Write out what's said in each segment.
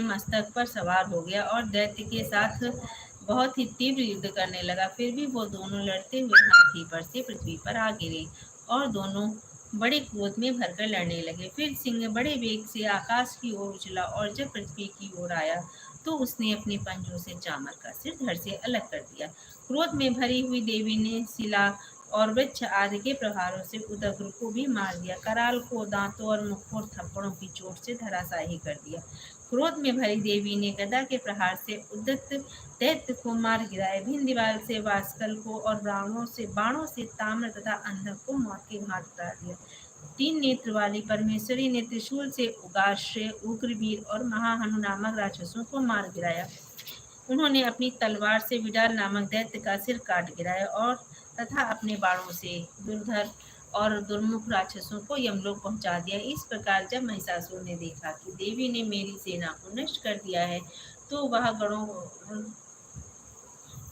मस्तक पर सवार हो गया और दैत्य के साथ बहुत ही तीव्र युद्ध करने लगा। फिर भी वो दोनों लड़ते हुए हाथी पर से पृथ्वी पर आ गिरे और दोनों बड़े क्रोध में भरकर लड़ने लगे। फिर सिंह बड़े वेग से आकाश की ओर उछला और जब पृथ्वी की ओर आया तो उसने अपने पंजों से चामर का सिर धड़ से अलग कर दिया। क्रोध में भरी हुई देवी ने शिला और वृक्ष आदि के प्रहारों से उदग्र को भी मार दिया। कराल को दांतों और मुख और थप्पड़ों की चोट से धराशायी कर दिया। क्रोध में भरी देवी ने गदा के प्रहार से उद्यत दैत्य को मार गिराया। भिन्न दीवार से वास्कल को और बाणों से ताम्र तथा अंधक को मौत के घाट उतार दिया। तीन नेत्र वाली परमेश्वरी ने त्रिशूल से उगाश्रय, उग्रवीर और महाहनु नामक राक्षसों को मार गिराया। उन्होंने अपनी तलवार से विडाल नामक दैत्य का सिर काट गिराया और तथा अपने बाणों से दुर्धर और दुर्मुख राक्षसों को यमलोक पहुंचा दिया। इस प्रकार जब महिषासुर ने देखा कि देवी ने मेरी सेना को नष्ट कर दिया है तो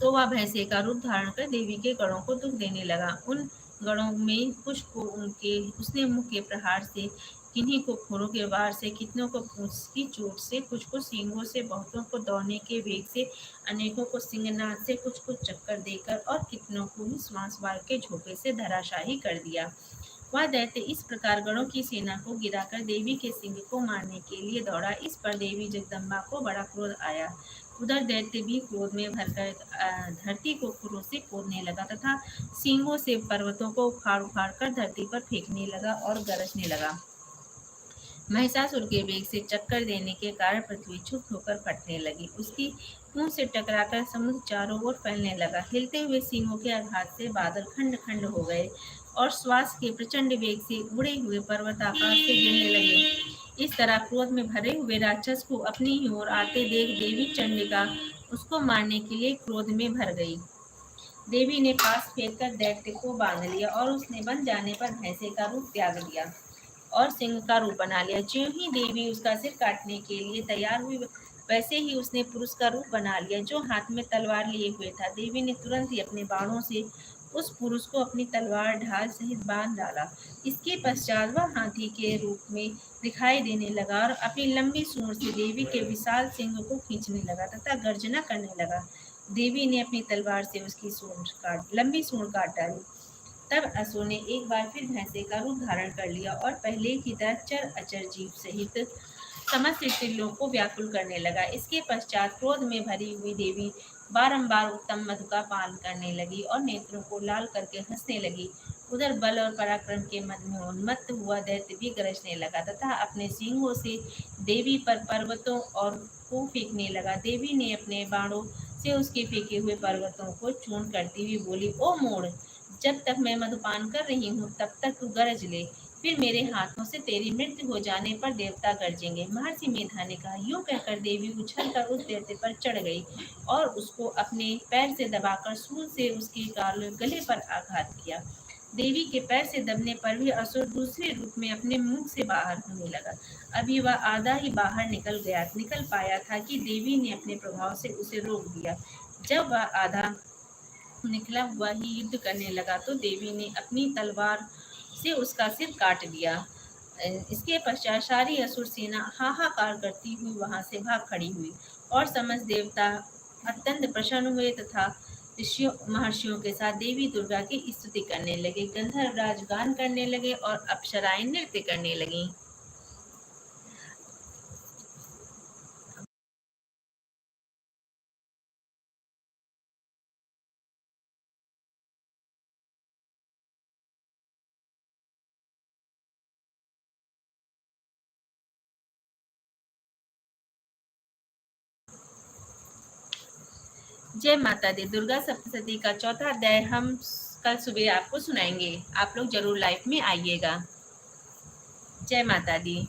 वह भैंसे का रूप धारण कर देवी के गणों को दुख देने लगा। उन गणों में कुछ को उसने मुख के प्रहार से, किन्हीं को खुरों के वार से, कितनों को पूंछ की चोट से, कुछ को सींगों से, बहुतों को दौड़ने के वेग से, अनेकों को सिंहनाद से, कुछ को चक्कर देकर और कितनों को ही श्वास वार के झोंके से धराशायी कर दिया। वह दैत्य इस प्रकार गणों की सेना को गिराकर देवी के सिंह को मारने के लिए दौड़ा। इस पर देवी जगदम्बा को बड़ा क्रोध आया। उधर दैत्य भी क्रोध में भरकर धरती को खुरों से खोदने लगा तथा सींगों से पर्वतों को उखाड़ उखाड़ कर धरती पर फेंकने लगा और गरजने लगा। महिषासुर के वेग से चक्कर देने के कारण पृथ्वी क्षुब्ध होकर फटने लगी। उसकी पूंछ से टकराकर समुद्र चारों ओर फैलने लगा। हिलते हुए सींगों के आघात से बादल खंड खंड हो गए और श्वास के प्रचंड वेग से उड़े हुए पर्वत आकाश से गिरने लगे। इस तरह क्रोध में भरे हुए राक्षस को अपनी ही ओर आते देख देवी चंडिका उसको मारने के लिए क्रोध में भर गई। देवी ने पास फेंककर दैत्य को बांध लिया और उसने बन जाने पर भैंसे का रूप त्याग लिया और सिंह का रूप बना लिया। ज्यों ही देवी उसका सिर काटने के लिए तैयार हुई वैसे ही उसने पुरुष का रूप बना लिया जो हाथ में तलवार लिए हुए था। देवी ने तुरंत ही अपने बाणों से उस पुरुष को अपनी तलवार ढाल सहित बांध डाला। इसके पश्चात वह हाथी के रूप में दिखाई देने लगा और अपनी लंबी सूंड से देवी के विशाल सिंह को खींचने लगा तथा गर्जना करने लगा। देवी ने अपनी तलवार से उसकी लंबी सूंड काट डाली। तब असुर ने एक बार फिर भैंसे का रूप धारण कर लिया और पहले की तरह चर अचर जीव सहित समस्त त्रिलोक को व्याकुल करने लगा। इसके पश्चात क्रोध में भरी हुई देवी बारंबार उत्तम मधु का पान करने लगी और नेत्रों को लाल करके हंसने लगी। उधर बल और पराक्रम के मद में उन्मत्त हुआ दैत्य भी गरजने लगा तथा अपने सींगों से देवी पर पर्वतों और को फेंकने लगा। देवी ने अपने बाणों से उसके फेंके हुए पर्वतों को चूर्ण करती हुई बोली, ओ मूढ़, जब तक मैं मधुपान कर रही हूँ तब तक तू गरज ले, फिर मेरे हाथों से तेरी मृत्यु हो जाने पर देवता गरजेंगे। महर्षि मेधा ने कहा। यूं कहकर देवी उछल कर उस दैत्य पर चढ़ गई और उसको अपने पैर से दबाकर सूल से उसके गले पर आघात किया। देवी के पैर से दबने पर भी असुर दूसरे रूप में अपने मुख से बाहर होने लगा। अभी वह आधा ही बाहर निकल पाया था कि देवी ने अपने प्रभाव से उसे रोक दिया। जब वह आधा निकला हुआ ही युद्ध करने लगा तो देवी ने अपनी तलवार से उसका सिर काट दिया। इसके पश्चात सारी असुर सेना हाहाकार करती हुई वहां से भाग खड़ी हुई और समस्त देवता अत्यंत प्रसन्न हुए तथा ऋषियों महर्षियों के साथ देवी दुर्गा की स्तुति करने लगे। गंधर्वराज गान करने लगे और अप्सराएं नृत्य करने लगीं। जय माता दी। दुर्गा सप्तशती का चौथा अध्याय हम कल सुबह आपको सुनाएंगे। आप लोग जरूर लाइव में आइएगा। जय माता दी।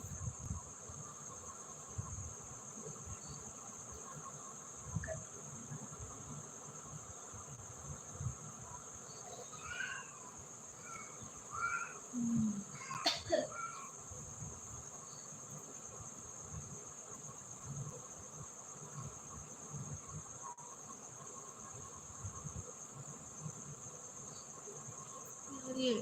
ये